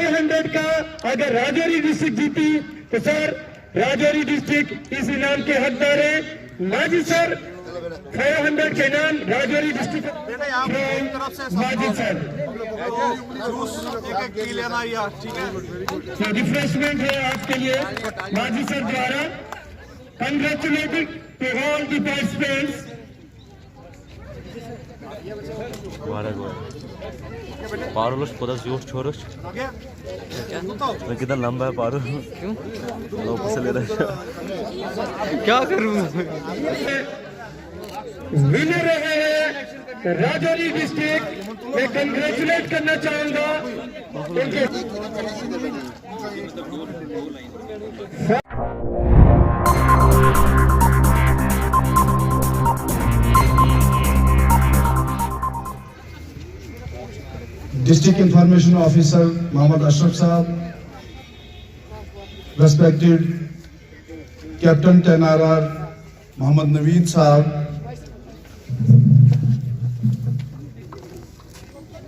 500 का अगर राजौरी डिस्ट्रिक्ट जीती तो सर राजौरी डिस्ट्रिक्ट इस इनाम के हकदार है। माजिद सर 500 के इनाम राजौरी डिस्ट्रिक्ट माजिद सर। तो रिफ्रेशमेंट है आपके लिए माजिद सर द्वारा। Congratulated to all the participants. Parul पता जोश छोरस कितना लंबा है पारू। क्यों लोग से ले रहे हैं क्या करूं। विनर रहे हैं राजौरी डिस्ट्रिक्ट। मैं कंग्रेचुलेट करना चाहूंगा उनके। District information officer Mohammad Ashraf Sahab, respected captain 10RR Mohammad Naveed साहब,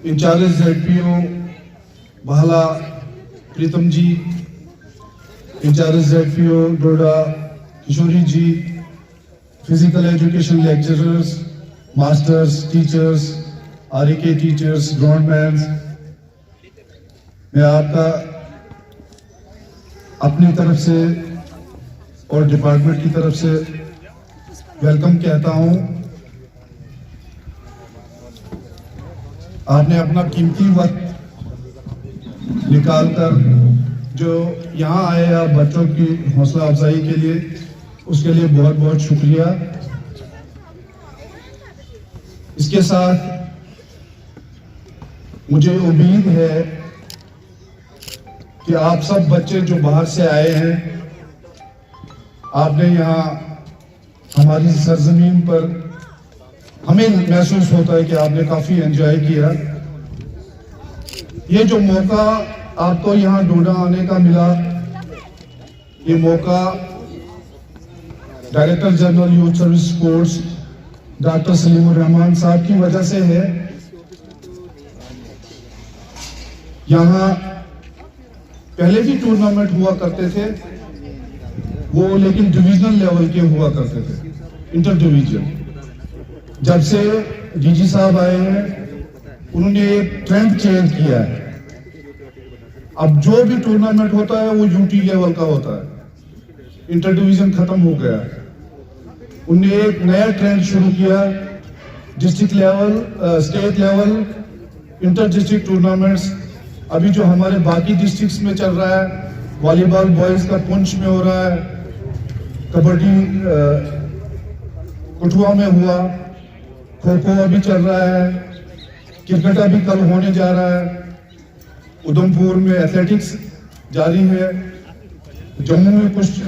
incharge ZPO Bahla Pritam ji, incharge ZPO Doda Kishori ji, physical education lecturers, masters, teachers, REK teachers, groundman, मैं आपका अपनी तरफ से और डिपार्टमेंट की तरफ से वेलकम कहता हूं। आपने अपना कीमती वक्त निकालकर जो यहाँ आए आप बच्चों की हौसला अफजाई के लिए, उसके लिए बहुत बहुत शुक्रिया। इसके साथ मुझे उम्मीद है कि आप सब बच्चे जो बाहर से आए हैं, आपने यहाँ हमारी सरजमीन पर, हमें महसूस होता है कि आपने काफी एंजॉय किया। ये जो मौका आपको यहाँ डोडा आने का मिला, ये मौका director general youth service sports doctor Salimur Rahman साहब की वजह से है। यहाँ पहले भी टूर्नामेंट हुआ करते थे वो, लेकिन डिवीजनल लेवल के हुआ करते थे, इंटर डिवीजन। जब से डीजी साहब आए हैं, उन्होंने एक ट्रेंड चेंज किया है। अब जो भी टूर्नामेंट होता है वो यूटी लेवल का होता है, इंटर डिवीजन खत्म हो गया। उन्होंने एक नया ट्रेंड शुरू किया, district level, state level, inter district tournaments. अभी जो हमारे बाकी डिस्ट्रिक्ट्स में चल रहा है, वॉलीबॉल बॉयज का पुंछ में हो रहा है, कबड्डी कठुआ में हुआ, खो खो अभी चल रहा है, क्रिकेट अभी कल होने जा रहा है, उधमपुर में एथलेटिक्स जारी है, जम्मू में कुछ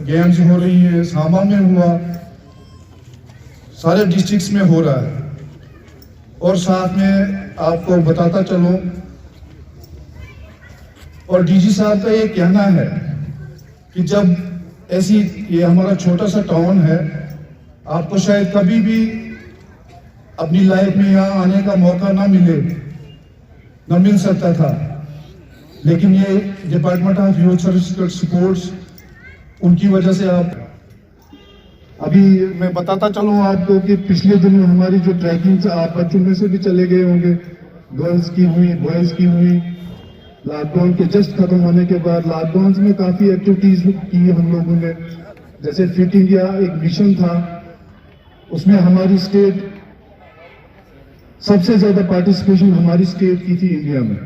गेम्स हो रही है, सांबा में हुआ, सारे डिस्ट्रिक्ट्स में हो रहा है। और साथ में आपको बताता चलूं, और डीजी साहब का ये कहना है कि जब ऐसी, ये हमारा छोटा सा टाउन है, आपको शायद कभी भी अपनी लाइफ में यहाँ आने का मौका ना मिल सकता था, लेकिन ये department of youth service sports, उनकी वजह से आप। अभी मैं बताता चलूँ आपको कि पिछले दिनों हमारी जो ट्रैकिंग, आप बच्चों में से भी चले गए होंगे, गर्ल्स की हुई, बॉयज की हुई। लॉकडाउन के जस्ट खत्म होने के बाद लॉकडाउन में काफी एक्टिविटीज की हम लोगों ने, जैसे फिट इंडिया एक मिशन था, उसमें हमारी स्टेट सबसे ज्यादा पार्टिसिपेशन हमारी स्टेट की थी इंडिया में।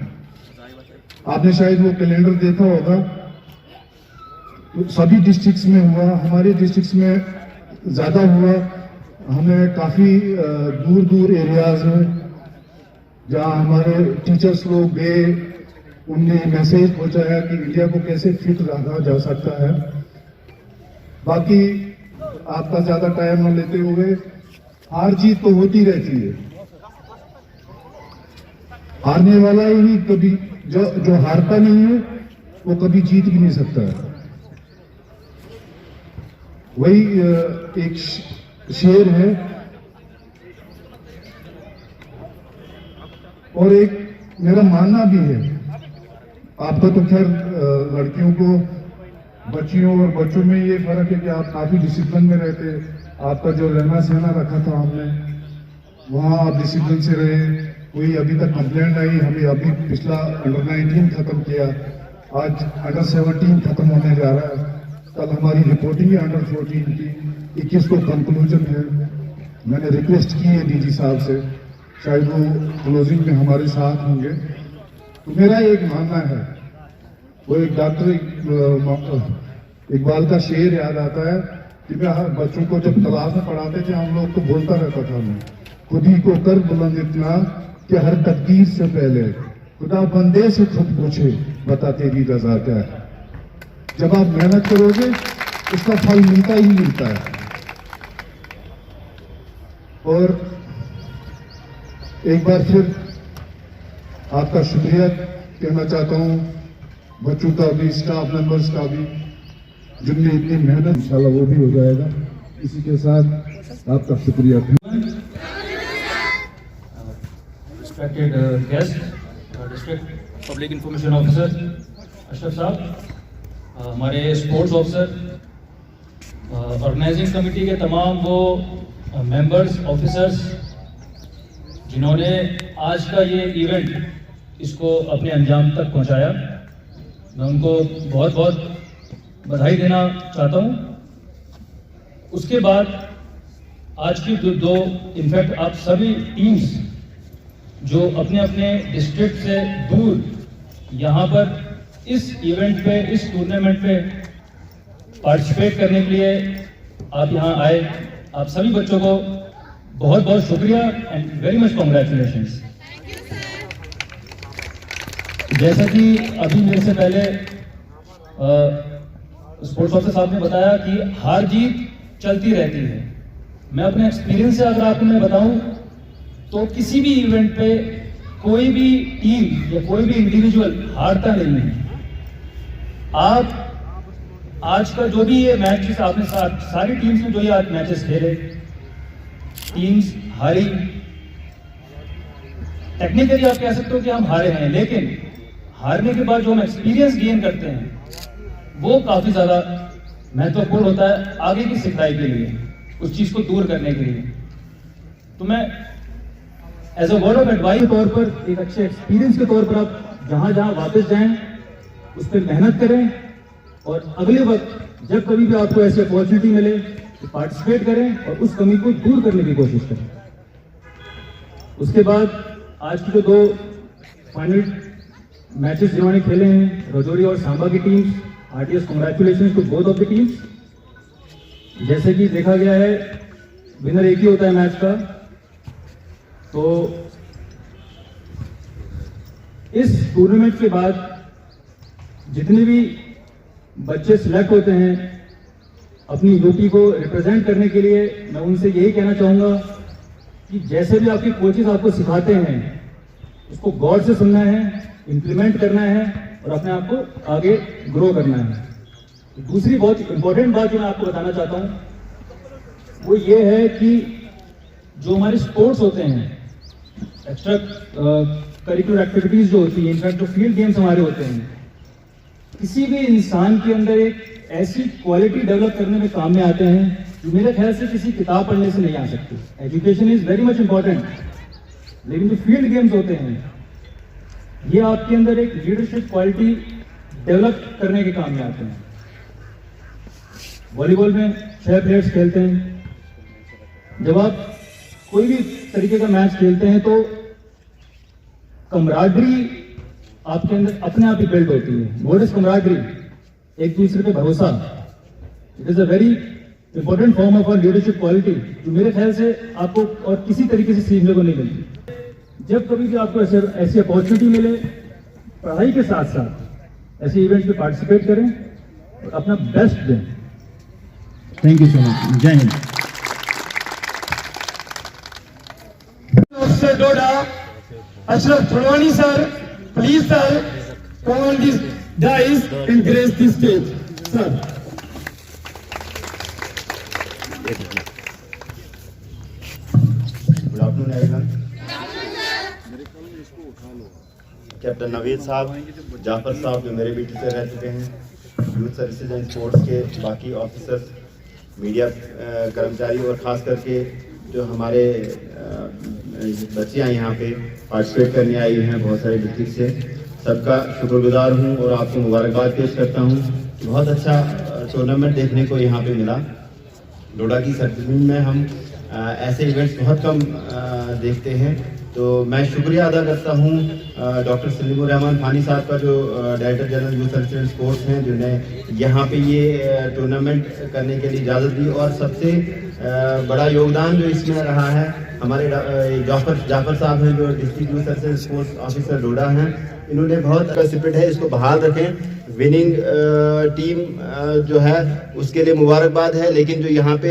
आपने शायद वो कैलेंडर देखा होगा, तो सभी डिस्ट्रिक्ट्स में हुआ, हमारे डिस्ट्रिक्ट्स में ज्यादा हुआ। हमें काफी दूर दूर एरियाज में जहां हमारे टीचर्स लोग गए, उनने मैसेज पहुंचाया कि इंडिया को कैसे फिट रखा जा सकता है। बाकी आपका ज्यादा टाइम न लेते हुए, हार जीत तो होती रहती है, हारने वाला ही कभी, जो हारता नहीं है वो कभी जीत भी नहीं सकता है। वही एक शेर है। और एक मेरा मानना भी है, आपका तो खैर लड़कियों को बच्चियों और बच्चों में ये फर्क है कि आप काफी डिसिप्लिन में रहते। आपका जो रहना सहना रखा था हमने, वहाँ आप डिसिप्लिन से रहे। कोई अभी तक कंप्लेंट आई, हमें अभी पिछला अंडर 19 खत्म किया, आज अंडर 17 खत्म होने जा रहा है। कल हमारी रिपोर्टिंग है अंडर 14 की, 21 को कंक्लूजन है। मैंने रिक्वेस्ट की है डीजी साहब से, शायद वो क्लोजिंग में हमारे साथ होंगे। तो मेरा एक मानना है, वो एक डॉक्टर इकबाल का शेर याद आता है कि मैं हर बच्चों को जब क्लास में पढ़ाते थे हम लोग, तो बोलता रहता था मैं, खुद ही को कर बुलंद इतना कि हर तकदीर से पहले खुदा बंदे से खुद पूछे, बता तेरी रजा क्या है। जब आप मेहनत करोगे उसका फल मिलता ही मिलता है। और एक बार फिर आपका शुक्रिया कहना चाहता हूं, बच्चों का भी, स्टाफ मेंबर्स का भी, जिनने इतनी मेहनत, इंशाल्लाह वो भी हो जाएगा। इसी के साथ आपका शुक्रिया। Respected guest, District Public Information Officer Ashraf साहब, हमारे स्पोर्ट्स ऑफिसर, ऑर्गेनाइजिंग कमेटी के तमाम वो मेंबर्स, ऑफिसर्स जिन्होंने आज का ये इवेंट इसको अपने अंजाम तक पहुंचाया, मैं उनको बहुत बहुत बधाई देना चाहता हूं। उसके बाद आज की दो इनफैक्ट आप सभी टीम्स जो अपने अपने डिस्ट्रिक्ट से दूर यहाँ पर इस इवेंट पे, इस टूर्नामेंट पे पार्टिसिपेट करने के लिए आप यहाँ आए, आप सभी बच्चों को बहुत बहुत शुक्रिया एंड वेरी मच कॉन्ग्रेचुलेशंस। जैसा कि अभी मेरे से पहले स्पोर्ट्स ऑफिसर साहब ने बताया कि हार जीत चलती रहती है। मैं अपने एक्सपीरियंस से अगर आपको मैं बताऊं तो किसी भी इवेंट पे कोई भी टीम या कोई भी इंडिविजुअल हारता नहीं है। आप आज का जो भी ये मैच आपने सारी टीम्स में जो ये आज मैचेस खेले, टीम्स हारी, टेक्निकली आप कह सकते हो कि हम हारे हैं, लेकिन हारने के बाद जो हम एक्सपीरियंस गेन करते हैं वो काफी ज्यादा महत्वपूर्ण होता है आगे की सिखाई के लिए, उस चीज को दूर करने के लिए। तो मैं as a word of advice के तौर पर, एक अच्छे एक्सपीरियंस के तौर पर आप जहां जहां वापस जाएं उस पर मेहनत करें, और अगले वक्त जब कभी भी आपको ऐसी अपॉर्चुनिटी मिले तो पार्टिसिपेट करें और उस कमी को दूर करने की कोशिश करें। उसके बाद आज की जो दो फाइनल मैचेस जिन्होंने खेले हैं, राजौरी और सांबा की teams, RTS congratulations to both of the teams. जैसे कि देखा गया है विनर एक ही होता है मैच का, तो इस टूर्नामेंट के बाद जितने भी बच्चे सिलेक्ट होते हैं अपनी यूपी को रिप्रेजेंट करने के लिए, मैं उनसे यही कहना चाहूंगा कि जैसे भी आपके कोचेस आपको सिखाते हैं उसको गौर से सुनना है, इंप्लीमेंट करना है और अपने आप को आगे ग्रो करना है। दूसरी बहुत इंपॉर्टेंट बात जो मैं आपको बताना चाहता हूं वो ये है कि जो हमारे स्पोर्ट्स होते हैं, एक्स्ट्रा करिकुलर एक्टिविटीज जो होती है, इनफैक्ट जो फील्ड गेम्स हमारे होते हैं, किसी भी इंसान के अंदर एक ऐसी क्वालिटी डेवलप करने में काम में आते हैं जो मेरे ख्याल से किसी किताब पढ़ने से नहीं आ सकती। Education is very much important, लेकिन जो फील्ड गेम्स होते हैं ये आपके अंदर एक लीडरशिप क्वालिटी डेवलप करने के काम में आते हैं। वॉलीबॉल में 6 प्लेयर्स खेलते हैं, जब आप कोई भी तरीके का मैच खेलते हैं तो कमराडरी आपके अंदर अपने आप ही बिल्ड होती है। What is camaraderie? एक दूसरे पे भरोसा। It is a very important form of leadership quality जो मेरे ख्याल से आपको और किसी तरीके से सीखने को नहीं मिलती। जब कभी भी आपको ऐसी अपॉर्चुनिटी मिले, पढ़ाई के साथ साथ ऐसे इवेंट में पार्टिसिपेट करें और अपना बेस्ट दें। Thank you so much. जय Hind. Officer Doda, Ashraf Thulwani sir, please sir, come on this dais and grace this stage, sir. Good afternoon, everyone. Captain Naveed साहब, जाफर साहब जो मेरे भी टीचर रह चुके हैं, यूथ सर्विसेज एंड स्पोर्ट्स के बाकी ऑफिसर्स, मीडिया कर्मचारी और ख़ास करके जो हमारे बच्चियाँ यहाँ पे पार्टिसिपेट करने आई हैं बहुत सारे डिस्ट्रिक्ट से, सबका शुक्रगुजार हूँ और आपको मुबारकबाद पेश करता हूँ। बहुत अच्छा टूर्नामेंट देखने को यहाँ पे मिला। डोडा की सरजमीन में हम ऐसे इवेंट्स बहुत कम देखते हैं, तो मैं शुक्रिया अदा करता हूँ डॉक्टर सलीमुर रहमान फानी साहब का, जो director general youth services and sports हैं, जिन्हें यहाँ पे ये टूर्नामेंट करने के लिए इजाज़त दी। और सबसे बड़ा योगदान जो इसमें रहा है हमारे जाफर साहब हैं, जो district youth services sports officer Doda हैं। इन्होंने बहुत स्पिरिट है, इसको बहाल रखें। विनिंग टीम जो है उसके लिए मुबारकबाद है, लेकिन जो यहाँ पे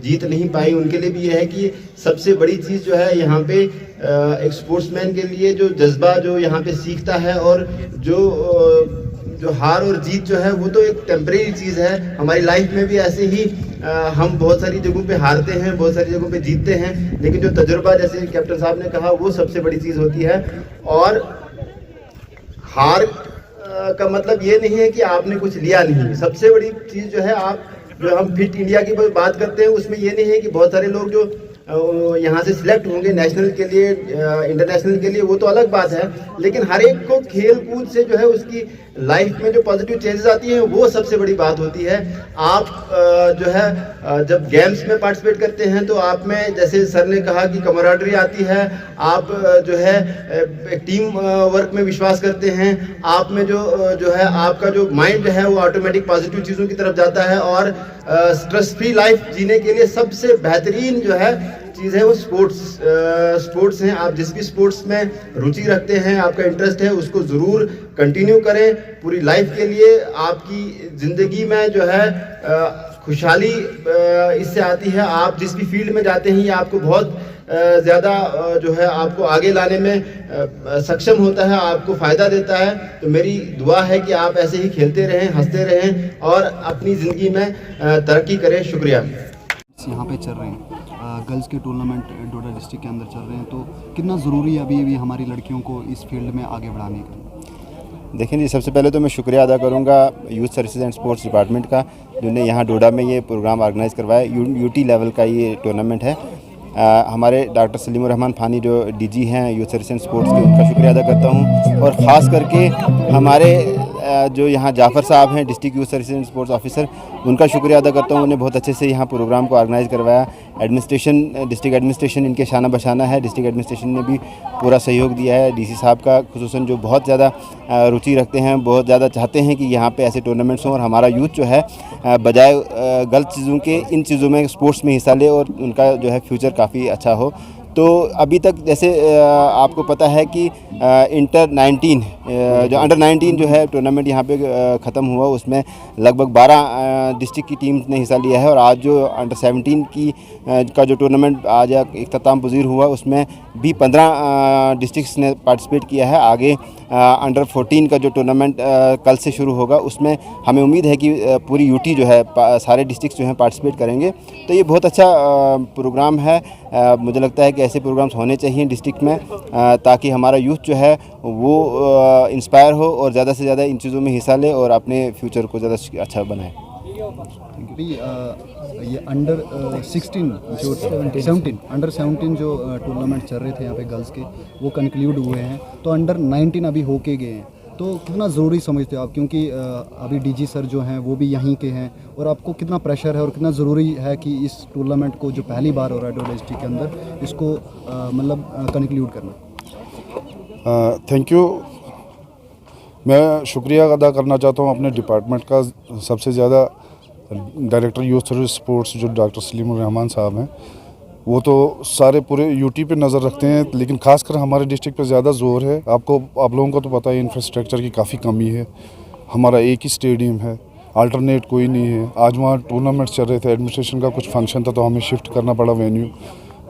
जीत नहीं पाई उनके लिए भी ये है कि सबसे बड़ी चीज़ जो है यहाँ पे एक स्पोर्ट्समैन के लिए जो जज्बा जो यहाँ पे सीखता है, और जो हार और जीत जो है वो तो एक टेम्परेरी चीज़ है। हमारी लाइफ में भी ऐसे ही हम बहुत सारी जगहों पे हारते हैं, बहुत सारी जगहों पे जीतते हैं, लेकिन जो तजुर्बा, जैसे कैप्टन साहब ने कहा, वो सबसे बड़ी चीज़ होती है। और हार का मतलब ये नहीं है कि आपने कुछ लिया नहीं। सबसे बड़ी चीज़ जो है, आप जो हम फिट इंडिया की बात करते हैं, उसमें ये नहीं है कि बहुत सारे लोग जो यहाँ से सिलेक्ट होंगे नेशनल के लिए, इंटरनेशनल के लिए, वो तो अलग बात है, लेकिन हर एक को खेल कूद से जो है उसकी लाइफ में जो पॉजिटिव चेंजेस आती हैं वो सबसे बड़ी बात होती है। आप जो है जब गेम्स में पार्टिसिपेट करते हैं तो आप में, जैसे सर ने कहा कि कमराडरी आती है, आप जो है टीम वर्क में विश्वास करते हैं, आप में जो है आपका जो माइंड है वो ऑटोमेटिक पॉजिटिव चीज़ों की तरफ जाता है। और स्ट्रेस फ्री लाइफ जीने के लिए सबसे बेहतरीन जो है चीज़ है वो स्पोर्ट्स हैं। आप जिस भी स्पोर्ट्स में रुचि रखते हैं, आपका इंटरेस्ट है, उसको ज़रूर कंटिन्यू करें पूरी लाइफ के लिए। आपकी ज़िंदगी में जो है खुशहाली इससे आती है। आप जिस भी फील्ड में जाते हैं ये आपको बहुत ज़्यादा जो है आपको आगे लाने में सक्षम होता है, आपको फ़ायदा देता है। तो मेरी दुआ है कि आप ऐसे ही खेलते रहें, हंसते रहें और अपनी ज़िंदगी में तरक्की करें। शुक्रिया। यहाँ पे चल रहे हैं गर्ल्स के टूर्नामेंट डोडा डिस्ट्रिक्ट के अंदर चल रहे हैं, तो कितना ज़रूरी है अभी भी हमारी लड़कियों को इस फील्ड में आगे बढ़ाने का? देखिए जी, सबसे पहले तो मैं शुक्रिया अदा करूंगा youth services and sports department का, जिन्होंने यहाँ डोडा में ये प्रोग्राम ऑर्गेनाइज़ करवाया। यूटी लेवल का ये टूर्नामेंट है। हमारे डॉक्टर सलीमुर रहमान फानी जो डीजी हैं यूथ सर्विसेज एंड स्पोर्ट्स के, उनका शुक्रिया अदा करता हूँ। और ख़ास करके हमारे जो यहाँ जाफ़र साहब हैं district youth services and sports officer, उनका शुक्रिया अदा करता हूँ। उन्होंने बहुत अच्छे से यहाँ प्रोग्राम को ऑर्गेनाइज़ करवाया। एडमिनिस्ट्रेशन, डिस्ट्रिक्ट एडमिनिस्ट्रेशन इनके शाना बशाना है। डिस्ट्रिक्ट एडमिनिस्ट्रेशन ने भी पूरा सहयोग दिया है। डीसी साहब का खुसूसन, जो बहुत ज़्यादा रुचि रखते हैं, बहुत ज़्यादा चाहते हैं कि यहाँ पे ऐसे टूर्नामेंट्स हों और हमारा यूथ जो है बजाय गलत चीज़ों के इन चीज़ों में स्पोर्ट्स में हिस्सा ले और उनका जो है फ्यूचर काफ़ी अच्छा हो। तो अभी तक जैसे आपको पता है कि अंडर 19 जो है टूर्नामेंट यहाँ पे ख़त्म हुआ, उसमें लगभग 12 डिस्ट्रिक्ट की टीम ने हिस्सा लिया है। और आज जो अंडर 17 की का जो टूर्नामेंट आज इख्तिताम पज़ीर हुआ, उसमें भी 15 डिस्ट्रिक्ट्स ने पार्टिसिपेट किया है। आगे अंडर 14 का जो टूर्नामेंट कल से शुरू होगा, उसमें हमें उम्मीद है कि पूरी यूटी जो है सारे डिस्ट्रिक्ट जो हैं पार्टिसिपेट करेंगे। तो ये बहुत अच्छा प्रोग्राम है। मुझे लगता है कि ऐसे प्रोग्राम्स होने चाहिए डिस्ट्रिक्ट में, ताकि हमारा यूथ जो है वो इंस्पायर हो और ज़्यादा से ज़्यादा इन चीज़ों में हिस्सा ले और अपने फ्यूचर को ज़्यादा अच्छा बनाए। ये अंडर 16 जो 17 अंडर 17 जो टूर्नामेंट चल रहे थे यहाँ पे गर्ल्स के, वो कंक्लूड हुए हैं, तो अंडर 19 अभी होके गए हैं। तो कितना ज़रूरी समझते हो आप, क्योंकि अभी डीजी सर जो हैं वो भी यहीं के हैं, और आपको कितना प्रेशर है और कितना ज़रूरी है कि इस टूर्नामेंट को जो पहली बार हो रहा है डोडा डिस्ट्रिक्ट के अंदर, इसको मतलब कंक्लूड करना? Thank you. मैं शुक्रिया अदा करना चाहता हूँ अपने डिपार्टमेंट का, सबसे ज़्यादा डायरेक्टर यूथ सर्विस स्पोर्ट्स जो डॉक्टर सलीमुर रहमान साहब हैं, वो तो सारे पूरे यूटी पे नज़र रखते हैं, लेकिन खासकर हमारे डिस्ट्रिक्ट पे ज़्यादा जोर है। आप लोगों को तो पता है इंफ्रास्ट्रक्चर की काफ़ी कमी है। हमारा एक ही स्टेडियम है, अल्टरनेट कोई नहीं है। आज वहाँ टूर्नामेंट्स चल रहे थे, एडमिनिस्ट्रेशन का कुछ फंक्शन था तो हमें शिफ्ट करना पड़ा वेन्यू।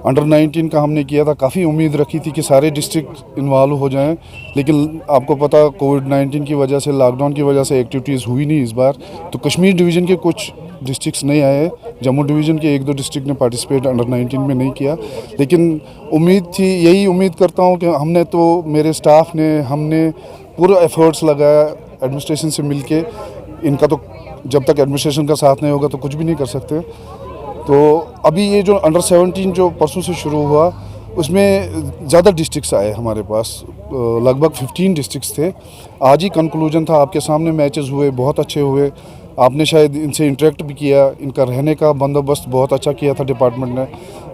अंडर 19 का हमने किया था, काफ़ी उम्मीद रखी थी कि सारे डिस्ट्रिक्ट इन्वॉल्व हो जाएं, लेकिन आपको पता कोविड-19 की वजह से, लॉकडाउन की वजह से एक्टिविटीज़ हुई नहीं इस बार। तो कश्मीर डिवीज़न के कुछ डिस्ट्रिक्ट्स नहीं आए। जम्मू डिवीज़न के 1-2 डिस्ट्रिक्ट ने पार्टिसिपेट अंडर 19 में नहीं किया, लेकिन उम्मीद थी, यही उम्मीद करता हूँ कि हमने तो, मेरे स्टाफ ने, हमने पूरा एफर्ट्स लगाया एडमिनिस्ट्रेशन से मिलके। इनका तो जब तक एडमिनिस्ट्रेशन का साथ नहीं होगा तो कुछ भी नहीं कर सकते। तो अभी ये जो अंडर 17 जो परसों से शुरू हुआ, उसमें ज़्यादा डिस्ट्रिक्ट्स आए हमारे पास, लगभग 15 डिस्ट्रिक्ट्स थे। आज ही कंक्लूजन था, आपके सामने मैचेस हुए, बहुत अच्छे हुए। आपने शायद इनसे इंटरेक्ट भी किया, इनका रहने का बंदोबस्त बहुत अच्छा किया था डिपार्टमेंट ने।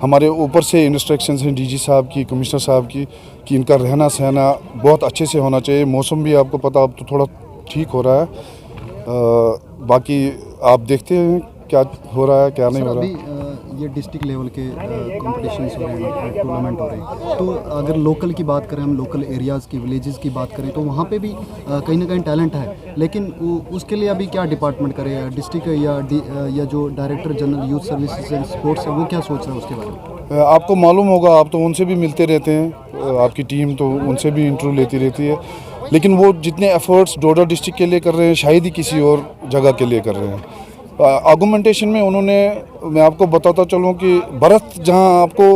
हमारे ऊपर से इंस्ट्रक्शंस हैं डीजी साहब की, कमिश्नर साहब की, कि इनका रहना सहना बहुत अच्छे से होना चाहिए। मौसम भी आपको पता अब तो थोड़ा ठीक हो रहा है। बाकी आप देखते हैं क्या हो रहा है, क्या नहीं हो रहा है। अभी ये डिस्ट्रिक्ट लेवल के कॉम्पिटिशन्स हो रहे हैं, टूर्नामेंट हो रहे हैं, तो अगर लोकल की बात करें, हम लोकल एरियाज़ की, विलेजेस की बात करें, तो वहाँ पे भी कहीं ना कहीं टैलेंट है, लेकिन उसके लिए अभी क्या डिपार्टमेंट करे, डिस्ट्रिक्ट या जो director general youth services and sports है, वो क्या सोच रहा है उसके बारे में? आपको मालूम होगा, आप तो उनसे भी मिलते रहते हैं, आपकी टीम तो उनसे भी इंटरव्यू लेती रहती है, लेकिन वो जितने एफर्ट्स डोडा डिस्ट्रिक्ट के लिए कर रहे हैं, शायद ही किसी और जगह के लिए कर रहे हैं। आर्गूमेंटेशन में उन्होंने, मैं आपको बताता चलूँ कि भरत जहाँ आपको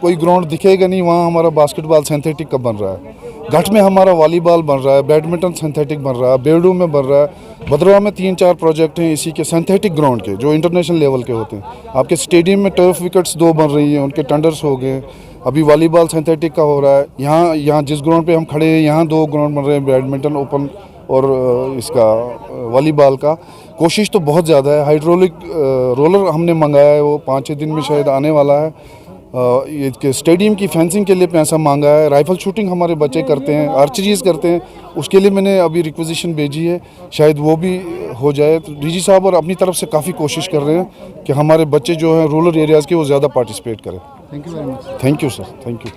कोई ग्राउंड दिखेगा नहीं, वहाँ हमारा बास्केटबॉल सिंथेटिक का बन रहा है। घाट में हमारा वॉलीबॉल बन रहा है, बैडमिंटन सिंथेटिक बन रहा है, बेड़ू में बन रहा है, भद्रवा में 3-4 प्रोजेक्ट हैं इसी के सिंथेटिक ग्राउंड के, जो इंटरनेशनल लेवल के होते हैं। आपके स्टेडियम में टर्फ विकेट्स 2 बन रही हैं, उनके टेंडर्स हो गए। अभी वॉलीबॉल सिंथेटिक का हो रहा है। यहाँ जिस ग्राउंड पे हम खड़े हैं, यहाँ 2 ग्राउंड बन रहे हैं, बैडमिंटन ओपन और इसका वॉलीबॉल का। कोशिश तो बहुत ज़्यादा है। हाइड्रोलिक रोलर हमने मंगाया है, वो 5-6 दिन में शायद आने वाला है। ये स्टेडियम की फेंसिंग के लिए पैसा मांगा है। राइफल शूटिंग हमारे बच्चे करते हैं, आर्चरीज करते हैं, उसके लिए मैंने अभी रिक्वेजिशन भेजी है, शायद वो भी हो जाए। तो डीजी साहब और अपनी तरफ से काफ़ी कोशिश कर रहे हैं कि हमारे बच्चे जो हैं रूरल एरियाज़ के, वो ज़्यादा पार्टिसिपेट करें। Thank you very much. Thank you sir, thank you.